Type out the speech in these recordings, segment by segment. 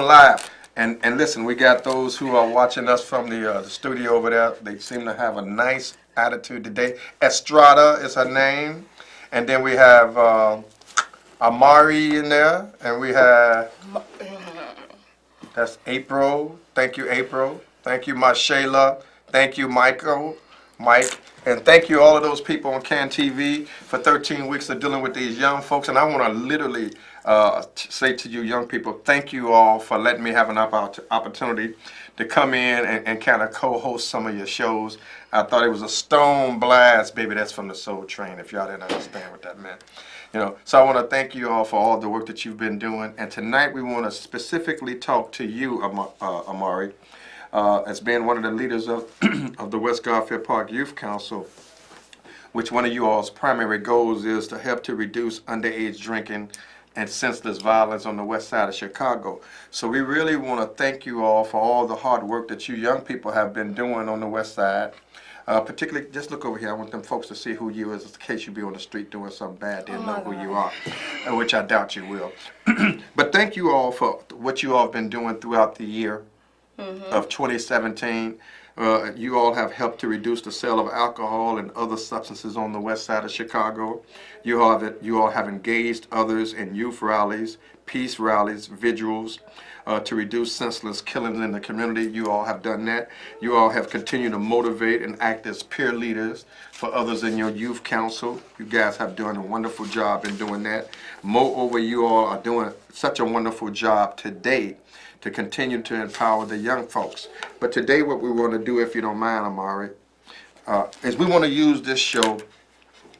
going live. And listen, we got those who are watching us from the studio over there. They seem to have a nice attitude today. Estrada is her name. And then we have Amari in there. And we have, that's April. Thank you, April. Thank you, Marshayla. Thank you, Mike. And thank you all of those people on CAN TV for 13 weeks of dealing with these young folks. And I want to literally say to you young people, thank you all for letting me have an opportunity to come in and kind of co-host some of your shows. I thought it was a stone blast, baby. That's from the Soul Train, if y'all didn't understand what that meant. You know, so I want to thank you all for all the work that you've been doing. And tonight we want to specifically talk to you, Amari, as being one of the leaders of, of the West Garfield Park Youth Council, which one of you all's primary goals is to help to reduce underage drinking and senseless violence on the west side of Chicago. So we really want to thank you all for all the hard work that you young people have been doing on the west side. Particularly, just look over here. I want them folks to see who you is in case you be on the street doing something bad. They'll know who you are, which I doubt you will. But thank you all for what you all have been doing throughout the year of 2017. You all have helped to reduce the sale of alcohol and other substances on the west side of Chicago. You all have engaged others in youth rallies, peace rallies, vigils, to reduce senseless killings in the community. You all have done that. You all have continued to motivate and act as peer leaders for others in your youth council. You guys have done a wonderful job in doing that. Moreover, you all are doing such a wonderful job today to continue to empower the young folks. But today what we want to do, if you don't mind, Amari, is we want to use this show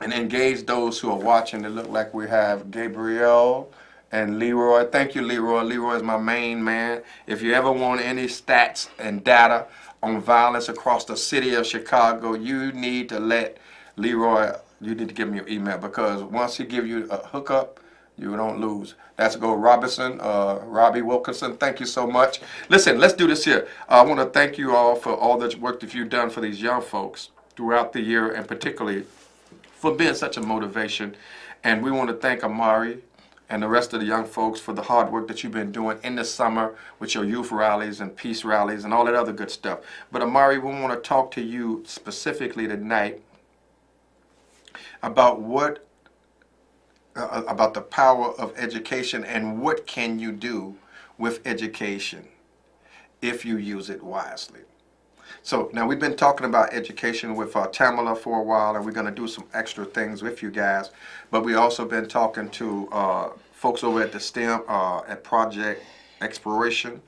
and engage those who are watching. It look like we have Gabrielle and Leroy. Thank you, Leroy. Leroy is my main man. If you ever want any stats and data on violence across the city of Chicago, you need to let Leroy, you need to give me your email, because once he give you a hookup, you don't lose. That's go Robinson, Robbie Wilkinson. Thank you so much. Listen, let's do this here. I want to thank you all for all the work that you've done for these young folks throughout the year, and particularly for being such a motivation. And we want to thank Amari and the rest of the young folks for the hard work that you've been doing in the summer with your youth rallies and peace rallies and all that other good stuff. But Amari, we want to talk to you specifically tonight about about the power of education and what can you do with education if you use it wisely. So now we've been talking about education with Tamala for a while, and we're going to do some extra things with you guys. But we also been talking to folks over at the STEM, at Project Exploration.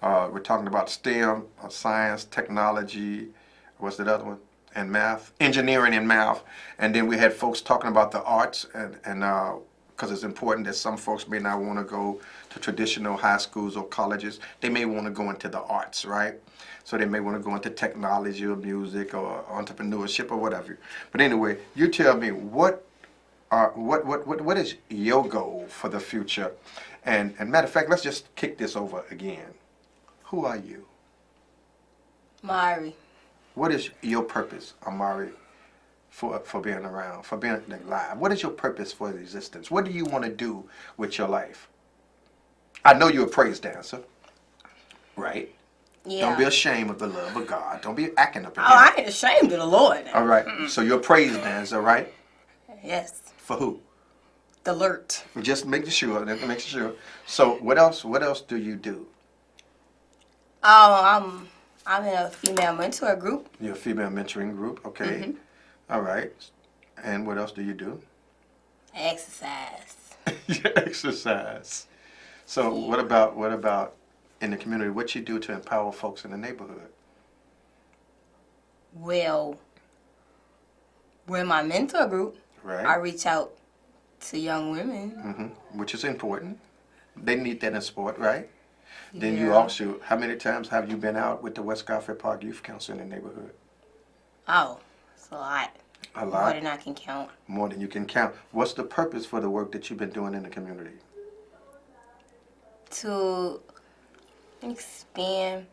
We're talking about STEM, science, technology, what's that other one? And math, engineering and math. And then we had folks talking about the arts, and because it's important that some folks may not want to go to traditional high schools or colleges. They may want to go into the arts, right? So they may want to go into technology or music or entrepreneurship or whatever. But anyway, you tell me what is your goal for the future? And matter of fact, let's just kick this over again. Who are you? Amari. What is your purpose, Amari, for being around, for being alive? What is your purpose for existence? What do you want to do with your life? I know you're a praise dancer, right? Yeah. Don't be ashamed of the love of God. Don't be acting up in Oh, here. I ain't ashamed of the Lord. All right. So you're a praise dancer, right? Yes. For who? The alert. Just making sure. Make sure. So what else? What else do you do? Oh, I'm in a female mentor group. You're a female mentoring group. Okay. All right. And what else do you do? Exercise. You exercise. So what about in the community? What you do to empower folks in the neighborhood? Well, we're my mentor group. Right. I reach out to young women. Which is important. They need that in sport, right? Then you Yeah. also, how many times have you been out with the West Garfield Park Youth Council in the neighborhood? Oh, it's a lot. A lot? More than I can count. More than you can count. What's the purpose for the work that you've been doing in the community? To expand,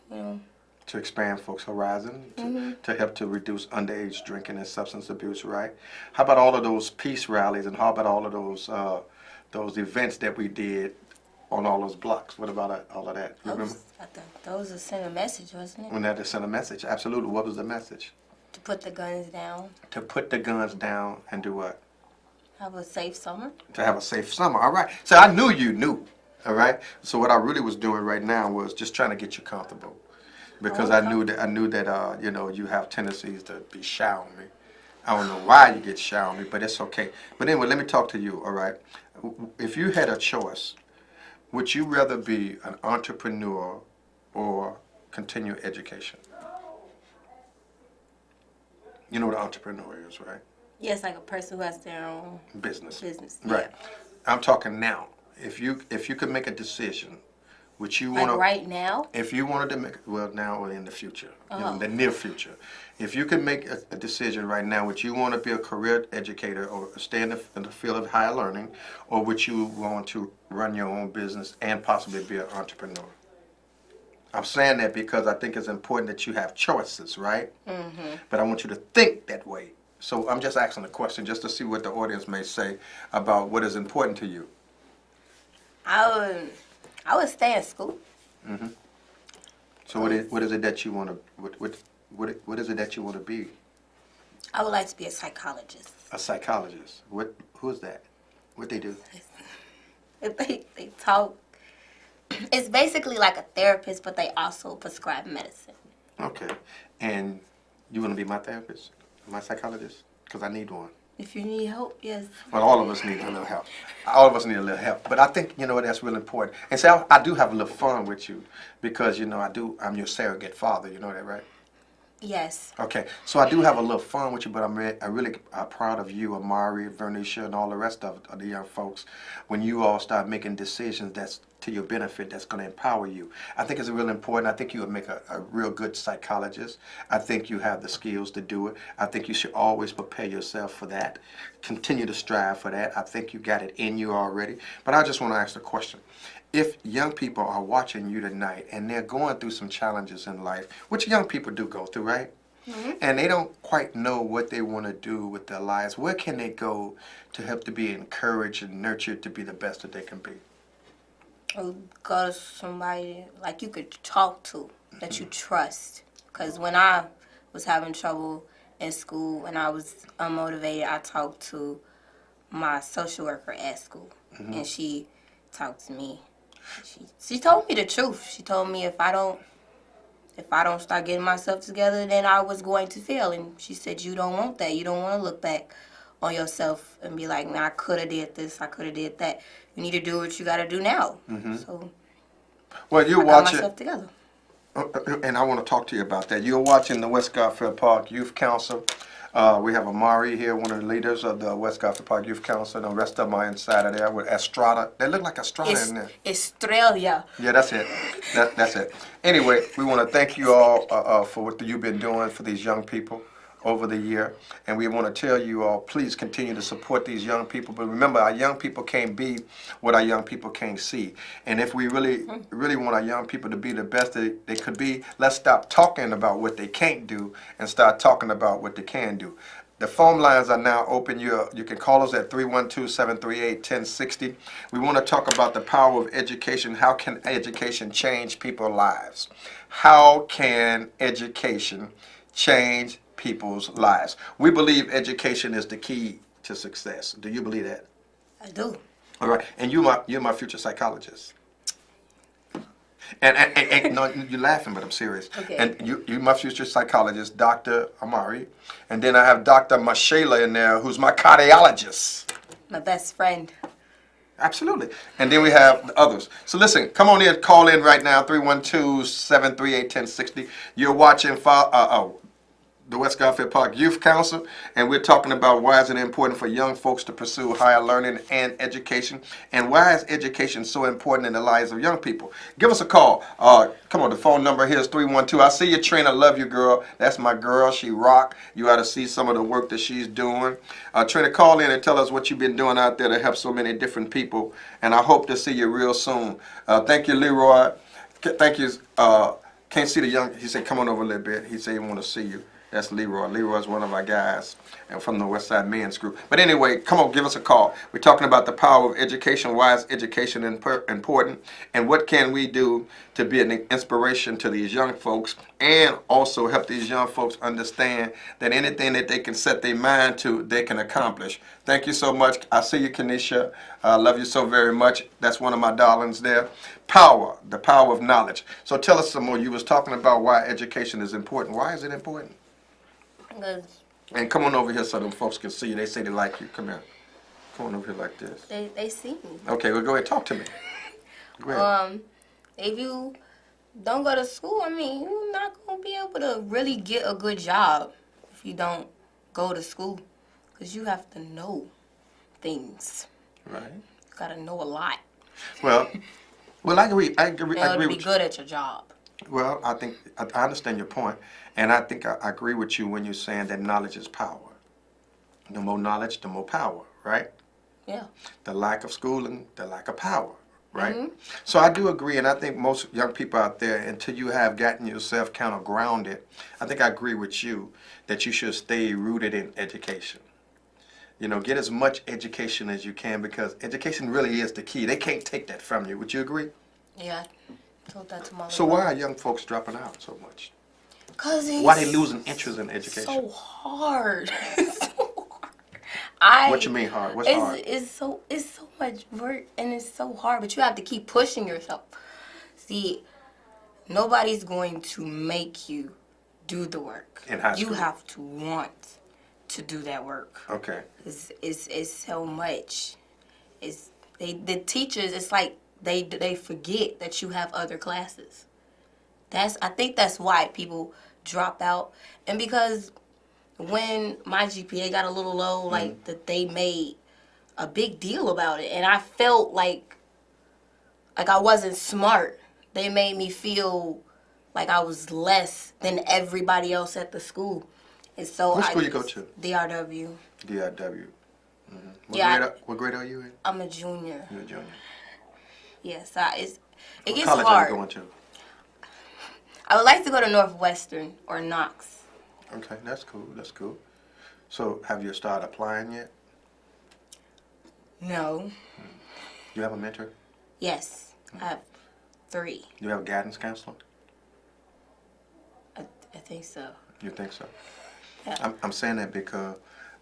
To expand folks' horizon, to help to reduce underage drinking and substance abuse, right? How about all of those peace rallies, and how about all of those events that we did on all those blocks. What about all of that? You remember? I thought that was a send a message, wasn't it? When that to send a message. Absolutely. What was the message? To put the guns down. To put the guns down and do what? Have a safe summer. To have a safe summer. All right. So I knew you knew. All right. So what I really was doing right now was just trying to get you comfortable, because I knew that you know, you have tendencies to be shy on me. I don't know why you get shy on me, but it's okay. But anyway, let me talk to you. All right. If you had a choice, would you rather be an entrepreneur or continue education? You know what an entrepreneur is, right? Yes, like a person who has their own Business. business. Right. Yeah. I'm talking now. If you could make a decision, would you want Like to? right now. If you wanted to make, well, now or in the future, you know, Oh. the near future, if you could make a decision right now, would you want to be a career educator or stay in the field of higher learning, or would you want to run your own business and possibly be an entrepreneur? I'm saying that because I think it's important that you have choices, right? Mm-hmm. But I want you to think that way. So I'm just asking a question just to see what the audience may say about what is important to you. I would stay in school. Hmm. So what is it that you want to what is it that you want to be? I would like to be a psychologist. A psychologist. Who is that? What they do? They talk. It's basically like a therapist, but they also prescribe medicine. Okay. And you want to be my therapist, my psychologist? Because I need one. If you need help, yes. Well, all of us need a little help. All of us need a little help. But I think, you know, that's really important. And see, I do have a little fun with you because, you know, I'm your surrogate father. You know that, right? Yes. Okay. So I do have a little fun with you, but I'm really proud of you, Amari, Vernisha, and all the rest of the young folks. When you all start making decisions that's to your benefit, that's going to empower you. I think it's really important. I think you would make a real good psychologist. I think you have the skills to do it. I think you should always prepare yourself for that. Continue to strive for that. I think you got it in you already. But I just want to ask the question. If young people are watching you tonight and they're going through some challenges in life, which young people do go through, right? Mm-hmm. And they don't quite know what they want to do with their lives, where can they go to help to be encouraged and nurtured to be the best that they can be? Or go to somebody like you could talk to that you trust. Because when I was having trouble in school, when I was unmotivated, I talked to my social worker at school, and she talked to me. She told me the truth. She told me if I don't start getting myself together, then I was going to fail. And she said, you don't want that. You don't want to look back on yourself and be like, man, I could have did this, I could have did that. You need to do what you got to do now. So Well, you're I got watching, myself together. and I want to talk to you about that. You're watching the West Garfield Park Youth Council. We have Amari here, one of the leaders of the West Garfield Park Youth Council, and the rest of them are inside of there with Estrada. They look like Estrada in there. Estrella. Yeah, that's it. That's it. Anyway, we want to thank you all for what you've been doing for these young people over the year. And we want to tell you all, please continue to support these young people. But remember, our young people can't be what our young people can't see. And if we really want our young people to be the best they could be, let's stop talking about what they can't do and start talking about what they can do. The phone lines are now open. You can call us at 312-738-1060. We want to talk about the power of education. How can education change people's lives? How can education change people's lives? We believe education is the key to success. Do you believe that? I do. All right. And you're my future psychologist. And no, you're laughing, but I'm serious. Okay. And you're my future psychologist, Dr. Amari. And then I have Dr. Mashayla in there, who's my cardiologist. My best friend. Absolutely. And then we have the others. So listen, come on in, call in right now, 312-738-1060. You're watching the West Garfield Park Youth Council, and we're talking about why is it important for young folks to pursue higher learning and education, and why is education so important in the lives of young people. Give us a call. Come on, the phone number here is 312. I see you, Trina. Love you, girl. That's my girl. She rock. You ought to see some of the work that she's doing. Trina, call in and tell us what you've been doing out there to help so many different people, and I hope to see you real soon. Thank you, Leroy. Thank you. Can't see the young. He said, come on over a little bit. He said he want to see you. That's Leroy. Leroy's one of our guys and from the West Side Men's Group. But anyway, come on, give us a call. We're talking about the power of education. Why is education important? And what can we do to be an inspiration to these young folks and also help these young folks understand that anything that they can set their mind to, they can accomplish. Thank you so much. I see you, Kenesha. I love you so very much. That's one of my darlings there. Power, the power of knowledge. So tell us some more. You was talking about why education is important. Why is it important? And come on over here so them folks can see you. They say they like you. Come here. Come on over here like this. They see me. Okay, well, go ahead. Talk to me. Go ahead. If you don't go to school, I mean, you're not going to be able to really get a good job if you don't go to school. Because you have to know things. Right. You got to know a lot. Well, I agree. I agree to be with you. good at your job. Well, I think I understand your point, and I think I agree with you when you're saying that knowledge is power. The more knowledge, the more power, right? Yeah. The lack of schooling, the lack of power, right? So I do agree, and I think most young people out there, until you have gotten yourself kind of grounded, I think I agree with you that you should stay rooted in education. You know, get as much education as you can because education really is the key. They can't take that from you. Would you agree? Yeah. I told that to my So why are young folks dropping out so much? Because Why they losing interest in education? so hard. It's so hard. What you mean hard? What's hard? It's so much work and it's so hard, but you have to keep pushing yourself. See, nobody's going to make you do the work. In high school. You have to want to do that work. Okay. It's so much. The teachers, it's like they forget that you have other classes. I think that's why people drop out. And because when my GPA got a little low, like that they made a big deal about it, and I felt like I wasn't smart. They made me feel like I was less than everybody else at the school. And so What school you go to? DRW. DRW. Yeah. What grade are you in? I'm a junior. You're a junior. Yes, it What gets college hard. are you going to? I would like to go to Northwestern or Knox. Okay, that's cool. That's cool. So, have you started applying yet? No. You have a mentor? Yes, I have 3. You have a guidance counselor? I think so. You think so? Yeah. I'm saying that because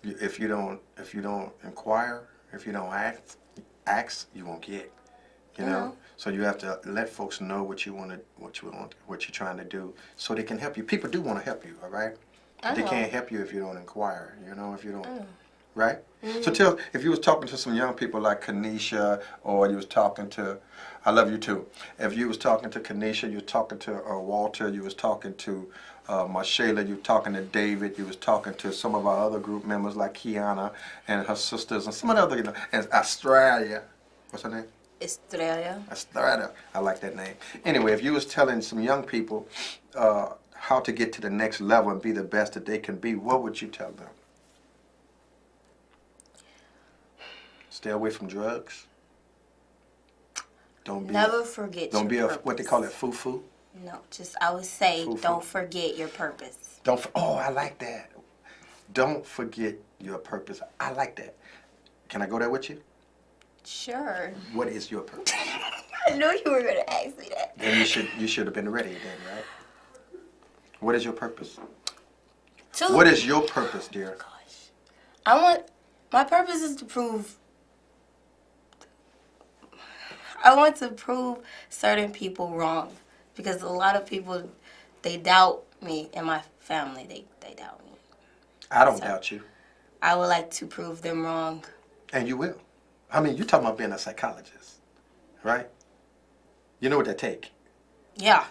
if you don't inquire, if you don't ask, you won't get. You know, so you have to let folks know what you're trying to do, so they can help you. People do want to help you, all right? They can't help you if you don't inquire. You know, if you don't, right? So if you was talking to some young people like Kenesha, or you was talking to, I love you too. If you was talking to Kenesha, you was talking to Walter, you was talking to Marshayla, you were talking to David, you was talking to some of our other group members like Kiana and her sisters, and some of the other, and Australia. What's her name? Estrella. I like that name. Anyway, if you was telling some young people how to get to the next level and be the best that they can be, what would you tell them? Stay away from drugs. Don't be. Never forget. Don't be purpose. what they call it, foo-foo. No, I would say Foo-foo. don't forget your purpose. I like that. Don't forget your purpose. I like that. Can I go there with you? Sure. What is your purpose? I knew you were going to ask me that. Then you should have been ready then, right? What is your purpose? What is your purpose, dear? Gosh. My purpose is to prove, I want to prove certain people wrong. Because a lot of people, they doubt me and my family. They doubt me. I don't doubt you. I would like to prove them wrong. And you will. I mean, you're talking about being a psychologist, right? You know what that take. Yeah.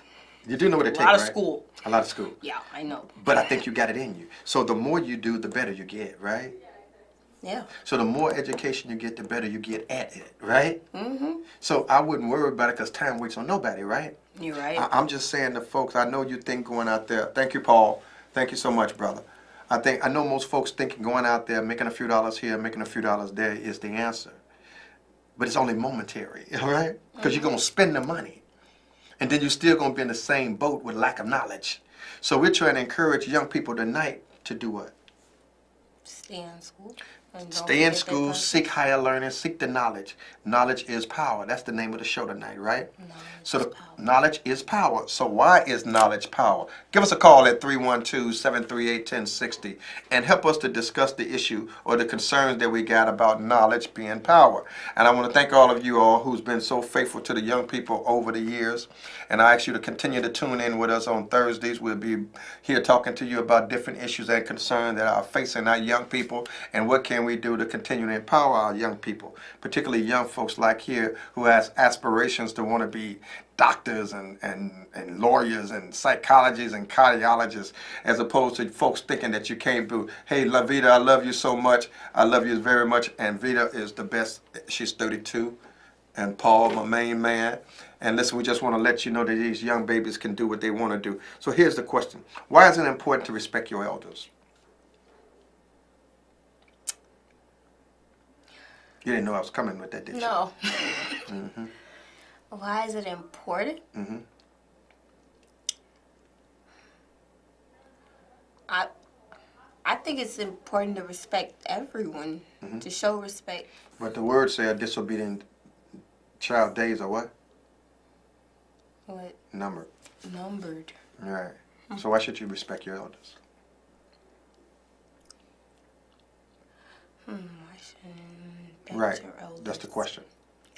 You do know what it takes, A lot of right? school. A lot of school. Yeah, I know. But I think you got it in you. So the more you do, the better you get, right? Yeah. So the more education you get, the better you get at it, right? Mm-hmm. So I wouldn't worry about it because time waits on nobody, right? You're right. I'm just saying to folks, I know you think going out there. Thank you, Paul. Thank you so much, brother. I know most folks thinking going out there, making a few dollars here, making a few dollars there is the answer. But it's only momentary, all right? Because you're going to spend the money. And then you're still going to be in the same boat with lack of knowledge. So we're trying to encourage young people tonight to do what? Stay in school. And don't Stay in forget their school, purpose. seek higher learning, seek the knowledge. Knowledge is power. That's the name of the show tonight, right? So the knowledge is power. So why is knowledge power? Give us a call at 312-738-1060 and help us to discuss the issue or the concerns that we got about knowledge being power. And I want to thank all of you all who's been so faithful to the young people over the years. And I ask you to continue to tune in with us on Thursdays. We'll be here talking to you about different issues and concerns that are facing our young people and what can we do to continue to empower our young people, particularly young folks like here who has aspirations to want to be doctors and lawyers and psychologists and cardiologists, as opposed to folks thinking that you can't do, hey, La Vida, I love you so much. I love you very much. And Vida is the best. She's 32. And Paul, my main man. And listen, we just want to let you know that these young babies can do what they want to do. So here's the question. Why is it important to respect your elders? You didn't know I was coming with that, did you? No. Mm-hmm. Why is it important? Mm-hmm. I think it's important to respect everyone, to show respect. But the word said disobedient child days are what? What? Numbered. Numbered. All right. So why should you respect your elders? I shouldn't Right. respect your elders. That's the question.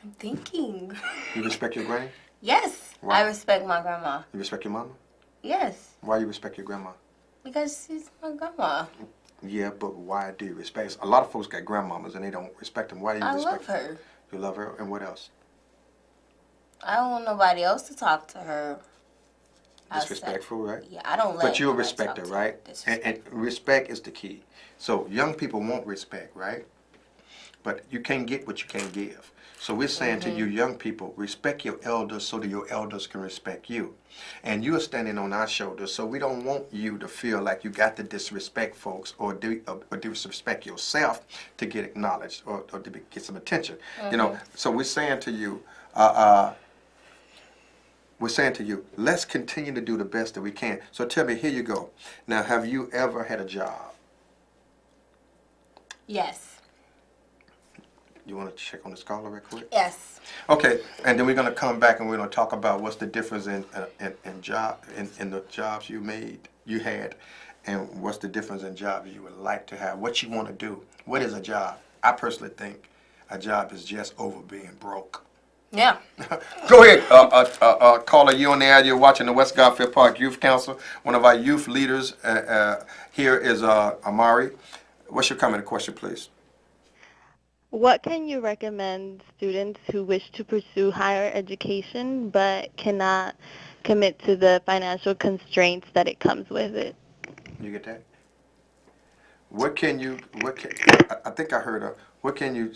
I'm thinking. You respect your granny? Yes. Why? I respect my grandma. You respect your mama? Yes. Why you respect your grandma? Because she's my grandma. Yeah, but why do you respect? A lot of folks got grandmamas and they don't respect them. Why do you I respect love her. You love her, and what else? I don't want nobody else to talk to her. Disrespectful, right? Yeah, I don't let But you'll nobody respect talk her, to right? And respect is the key. So young people want respect, right? But you can't get what you can't give. So we're saying to you young people, respect your elders so that your elders can respect you. And you are standing on our shoulders, so we don't want you to feel like you got to disrespect folks or disrespect yourself to get acknowledged or to get some attention. You know, so we're saying to you, let's continue to do the best that we can. So tell me, here you go. Now, have you ever had a job? Yes. You want to check on the scholar real quick? Yes. Okay, and then we're going to come back and we're going to talk about what's the difference in the jobs you had, and what's the difference in jobs you would like to have. What you want to do. What is a job? I personally think a job is just over being broke. Yeah. Go ahead, caller. You on the air? You're watching the West Garfield Park Youth Council. One of our youth leaders here is Amari. What's your comment or question, please? What can you recommend students who wish to pursue higher education but cannot commit to the financial constraints that it comes with it? You get that? I think I heard what can you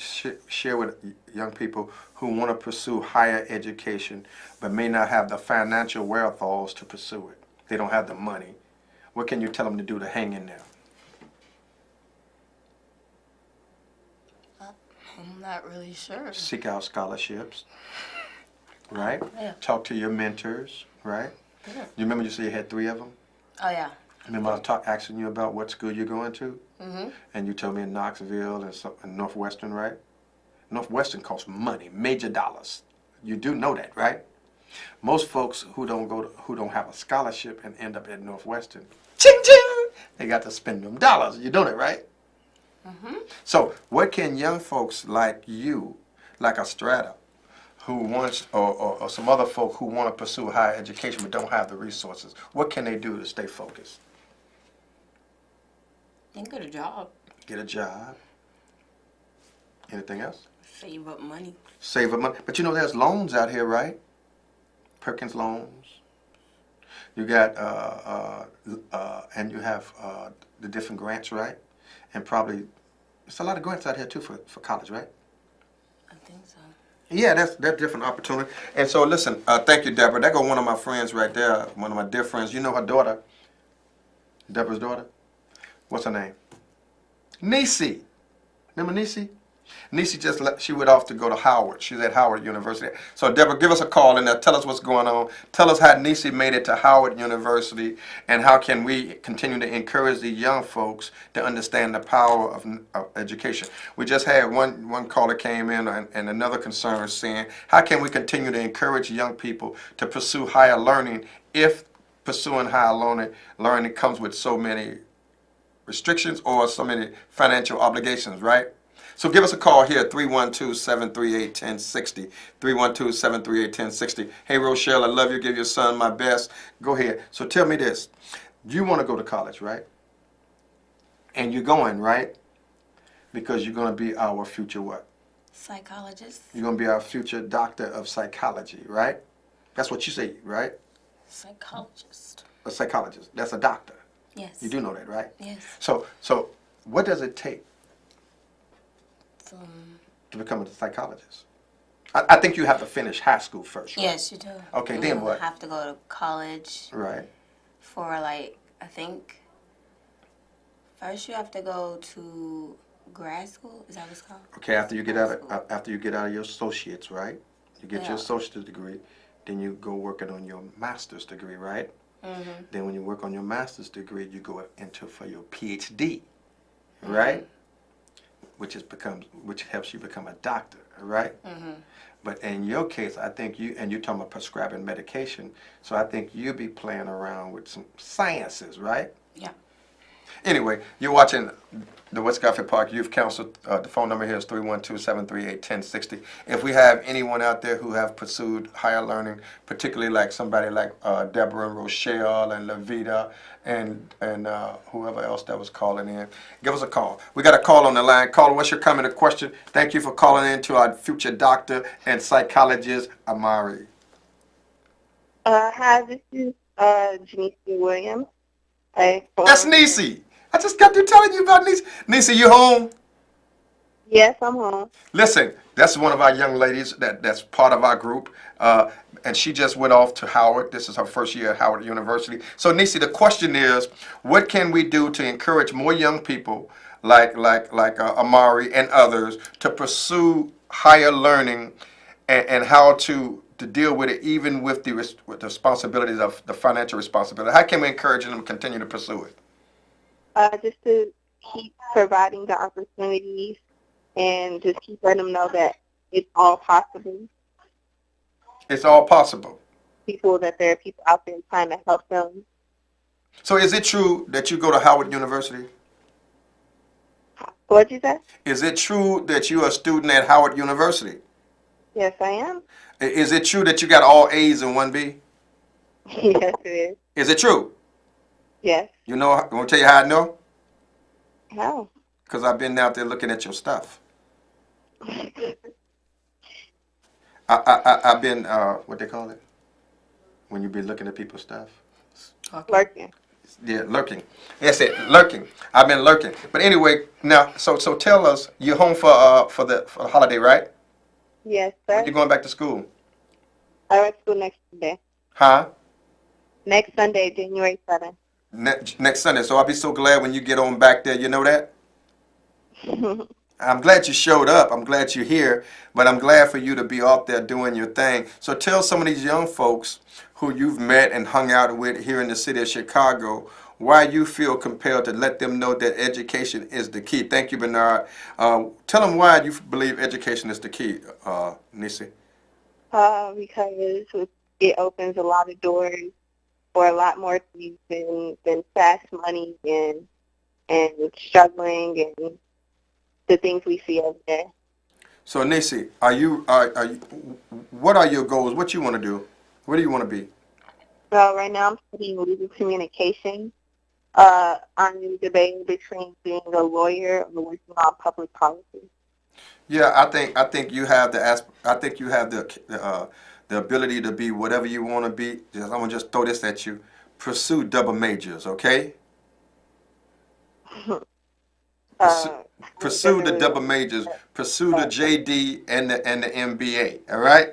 share with young people who want to pursue higher education but may not have the financial wherewithals to pursue it? They don't have the money. What can you tell them to do to hang in there? I'm not really sure. Seek out scholarships, right? Yeah. Talk to your mentors, right? Yeah. You remember you said you had 3 of them? Oh, yeah. Remember I was asking you about what school you're going to? Mm-hmm. And you told me in Knoxville and Northwestern, right? Northwestern costs money, major dollars. You do know that, right? Most folks who don't have a scholarship and end up at Northwestern, ching ching, they got to spend them dollars. You know that, right? Mm-hmm. So what can young folks like you, like Estrada, who wants, or some other folk who want to pursue higher education but don't have the resources, what can they do to stay focused? And get a job. Get a job. Anything else? Save up money. Save up money. But you know there's loans out here, right? Perkins loans. You got, and you have the different grants, right? And probably, it's a lot of grants out here too for college, right? I think so. Yeah, that's different opportunity. And so listen, thank you, Deborah. There go one of my friends right there, one of my dear friends. You know her daughter, Deborah's daughter? What's her name? Niecy. Remember Niecy? Nisi she went off to go to Howard. She's at Howard University. So Deborah, give us a call and tell us what's going on. Tell us how Nisi made it to Howard University and how can we continue to encourage the young folks to understand the power of education. We just had one caller came in and another concern saying, how can we continue to encourage young people to pursue higher learning if pursuing higher learning comes with so many restrictions or so many financial obligations, right? So give us a call here, 312-738-1060, 312-738-1060. Hey, Rochelle, I love you. Give your son my best. Go ahead. So tell me this. You want to go to college, right? And you're going, right? Because you're going to be our future what? Psychologist. You're going to be our future doctor of psychology, right? That's what you say, right? Psychologist. A psychologist. That's a doctor. Yes. You do know that, right? Yes. So what does it take to become a psychologist? I think you have to finish high school first, right? Yes, you do. Okay, And then you what? have to go to college Right. for I think, first you have to go to grad school. Is that what it's called? Okay, after you get out Grad of your associates, right? You get Yeah. your associate's degree, then you go working on your master's degree, right? Mm-hmm. Then when you work on your master's degree, you go into for your PhD, right? Which helps you become a doctor, right? Mm-hmm. But in your case, I think you're talking about prescribing medication, so I think you'll be playing around with some sciences, right? Yeah. Anyway, you're watching the West Garfield Park Youth Council. The phone number here is 312-738-1060. If we have anyone out there who have pursued higher learning, particularly like somebody like Deborah and Rochelle and Levita and whoever else that was calling in, give us a call. We got a call on the line. Caller, what's your comment or question? Thank you for calling in to our future doctor and psychologist, Amari. Hi, this is Janice Williams. That's Nisi. I just got through telling you about Nisi. Nisi, you home? Yes, I'm home. Listen, that's one of our young ladies that's part of our group, and she just went off to Howard. This is her first year at Howard University. So, Nisi, the question is, what can we do to encourage more young people like Amari and others to pursue higher learning and how to deal with it, even with the responsibilities of the financial responsibility? How can we encourage them to continue to pursue it? Just to keep providing the opportunities and just keep letting them know that it's all possible. It's all possible. There are people out there trying to help them. So is it true that you go to Howard University? What'd you say? Is it true that you're a student at Howard University? Yes, I am. Is it true that you got all A's and 1B? Yes, it is. Is it true? Yes. You know, I want to tell you how I know? How? Because I've been out there looking at your stuff. I've been, what they call it? When you be looking at people's stuff? Lurking. Yeah, lurking. That's it, lurking. I've been lurking. But anyway, now, so tell us, you're home for the holiday, right? Yes, sir. When you going back to school? I went to school next Sunday. Huh? Next Sunday, January 7th. Next Sunday. So I'll be so glad when you get on back there. You know that? I'm glad you showed up. I'm glad you're here. But I'm glad for you to be out there doing your thing. So tell some of these young folks who you've met and hung out with here in the city of Chicago why you feel compelled to let them know that education is the key. Thank you, Bernard. Tell them why you believe education is the key, Nisi. Because it opens a lot of doors for a lot more things than fast money and struggling and the things we see every day. So Nisi, what are your goals? What you want to do? What do you want to be? So right now I'm studying legal communication. I'm debating between being a lawyer or working on public policy. Yeah, I think you have the ability to be whatever you want to be. I'm gonna just throw this at you. Pursue double majors, okay? Pursue the double majors. Pursue the JD and the MBA. All right.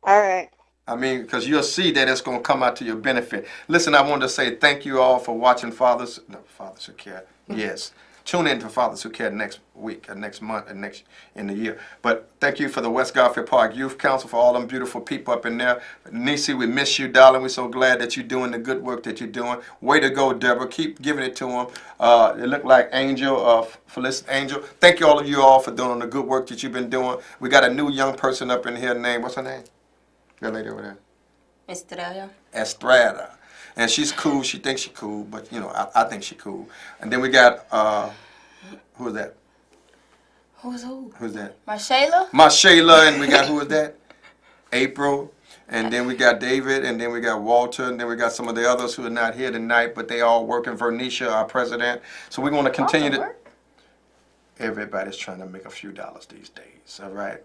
All right. I mean, because you'll see that it's going to come out to your benefit. Listen, I wanted to say thank you all for watching Fathers Who Care. Yes. Tune in to Fathers Who Care next week, or next month, and next in the year. But thank you for the West Garfield Park Youth Council, for all them beautiful people up in there. Nisi, we miss you, darling. We're so glad that you're doing the good work that you're doing. Way to go, Deborah. Keep giving it to them. It looked like Angel, Felicity Angel. Thank you, all of you all, for doing the good work that you've been doing. We got a new young person up in here named, what's her name? That lady over there. Estrada. And she's cool. She thinks she's cool, but, you know, I think she's cool. And then we got, who is that? Who's who? Who's that? Marshayla? Marshayla, and we got, who is that? April. And then we got David, and then we got Walter, and then we got some of the others who are not here tonight, but they all working. Vernicia, our president. So we're going to continue to... Everybody's trying to make a few dollars these days, all right?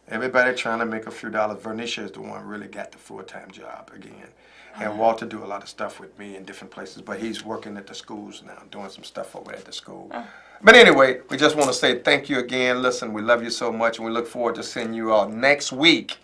Everybody trying to make a few dollars. Vernicia is the one who really got the full-time job again. And Walter do a lot of stuff with me in different places, but he's working at the schools now, doing some stuff over at the school. But anyway, we just want to say thank you again. Listen, we love you so much, and we look forward to seeing you all next week,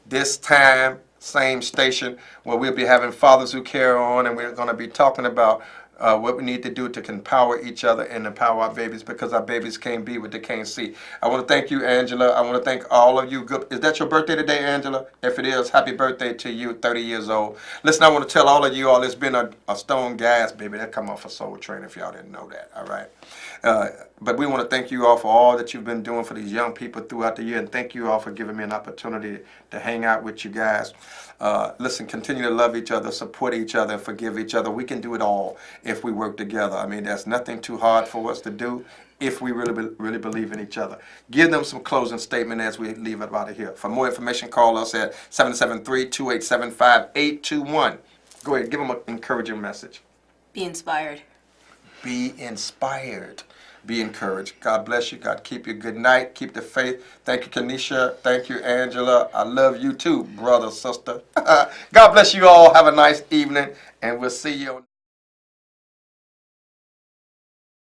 this time, same station, where we'll be having Fathers Who Care on, and we're going to be talking about what we need to do to empower each other and empower our babies, because our babies can't be what they can't see. I want to thank you, Angela. I want to thank all of you. Is that your birthday today, Angela? If it is, happy birthday to you, 30 years old. Listen, I want to tell all of you all, it's been a stone gas, baby. That come off of Soul Train, if y'all didn't know that, all right? But we want to thank you all for all that you've been doing for these young people throughout the year, and thank you all for giving me an opportunity to hang out with you guys. Listen, continue to love each other, support each other, and forgive each other. We can do it all if we work together. I mean, there's nothing too hard for us to do if we really believe in each other. Give them some closing statement as we leave it out of here. For more information, call us at 773-287-5821. Go ahead, give them an encouraging message. Be inspired. Be inspired. Be encouraged. God bless you. God keep you. Good night. Keep the faith. Thank you, Kanisha. Thank you, Angela. I love you too, brother, sister. God bless you all. Have a nice evening, and we'll see you.